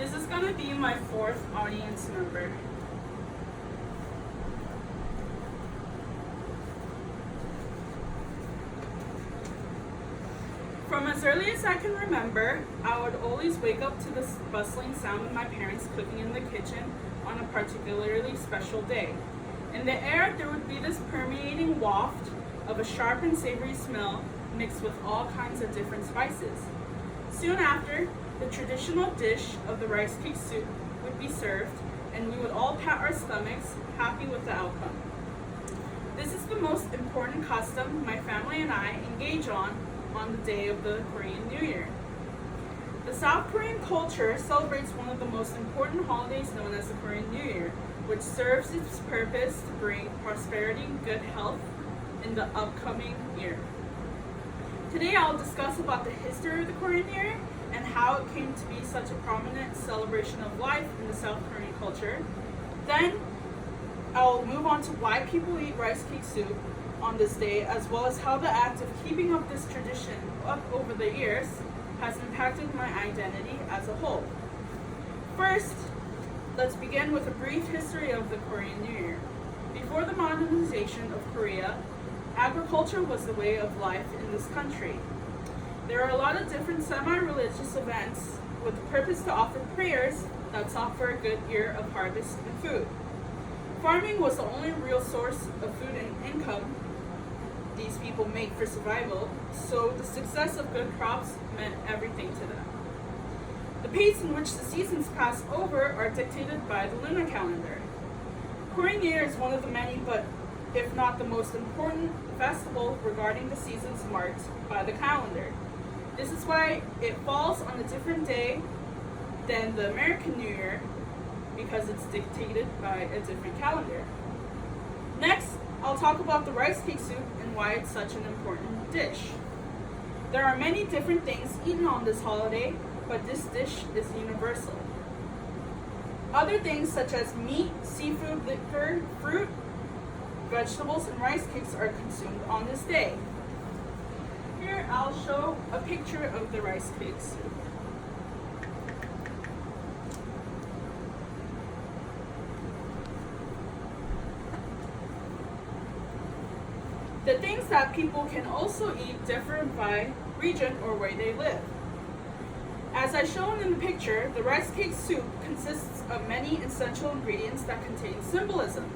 This is going to be my fourth audience member. From as early as I can remember, I would always wake up to the bustling sound of my parents cooking in the kitchen on a particularly special day. In the air, there would be this permeating waft of a sharp and savory smell mixed with all kinds of different spices. Soon after, the traditional dish of the rice cake soup would be served, and we would all pat our stomachs, happy with the outcome. This is the most important custom my family and I engage on the day of the Korean New Year. The South Korean culture celebrates one of the most important holidays known as the Korean New Year, which serves its purpose to bring prosperity and good health in the upcoming year. Today I'll discuss about the history of the Korean New Year and how it came to be such a prominent celebration of life in the South Korean culture. Then I'll move on to why people eat rice cake soup on this day, as well as how the act of keeping up this tradition up over the years has impacted my identity as a whole. First, let's begin with a brief history of the Korean New Year. Before the modernization of Korea, agriculture was the way of life in this country. There are a lot of different semi-religious events with the purpose to offer prayers that sought for a good year of harvest and food. Farming was the only real source of food and income these people make for survival, so the success of good crops meant everything to them. The pace in which the seasons pass over are dictated by the lunar calendar. Korean New Year is one of the many, but if not the most important festival regarding the seasons marked by the calendar. This is why it falls on a different day than the American New Year, because it's dictated by a different calendar. Next, I'll talk about the rice cake soup and why it's such an important dish. There are many different things eaten on this holiday, but this dish is universal. Other things such as meat, seafood, liquor, fruit, vegetables, and rice cakes are consumed on this day. Here I'll show a picture of the rice cake soup. The things that people can also eat differ by region or where they live. As I shown in the picture, the rice cake soup consists of many essential ingredients that contain symbolism.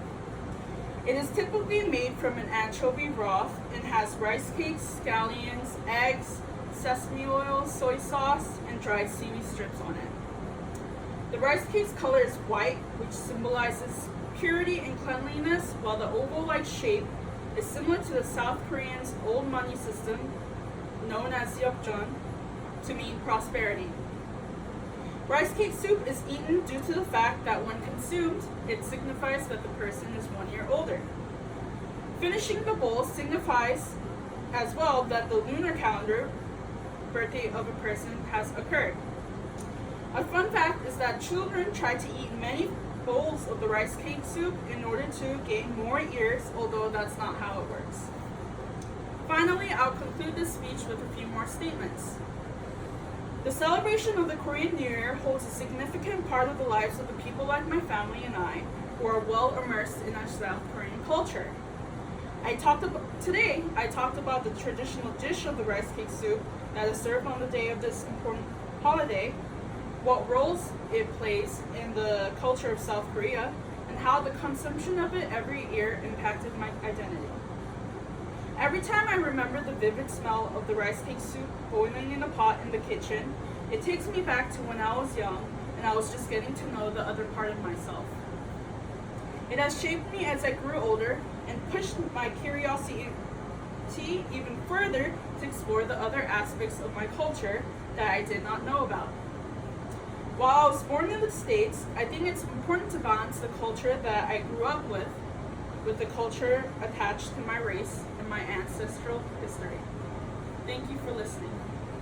It is typically made from an anchovy broth and has rice cakes, scallions, eggs, sesame oil, soy sauce, and dried seaweed strips on it. The rice cake's color is white, which symbolizes purity and cleanliness, while the oval-like shape is similar to the South Koreans' old money system, known as yeokjeon, to mean prosperity. Rice cake soup is eaten due to the fact that when consumed, it signifies that the person is 1 year older. Finishing the bowl signifies as well that the lunar calendar birthday of a person has occurred. A fun fact is that children try to eat many bowls of the rice cake soup in order to gain more years, although that's not how it works. Finally, I'll conclude this speech with a few more statements. The celebration of the Korean New Year holds a significant part of the lives of the people like my family and I, who are well immersed in our South Korean culture. Today, I talked about the traditional dish of the rice cake soup that is served on the day of this important holiday, what roles it plays in the culture of South Korea, and how the consumption of it every year impacted my identity. Every time I remember the vivid smell of the rice cake soup boiling in a pot in the kitchen, it takes me back to when I was young and I was just getting to know the other part of myself. It has shaped me as I grew older and pushed my curiosity even further to explore the other aspects of my culture that I did not know about. While I was born in the States, I think it's important to balance the culture that I grew up with the culture attached to my race and my ancestral history. Thank you for listening.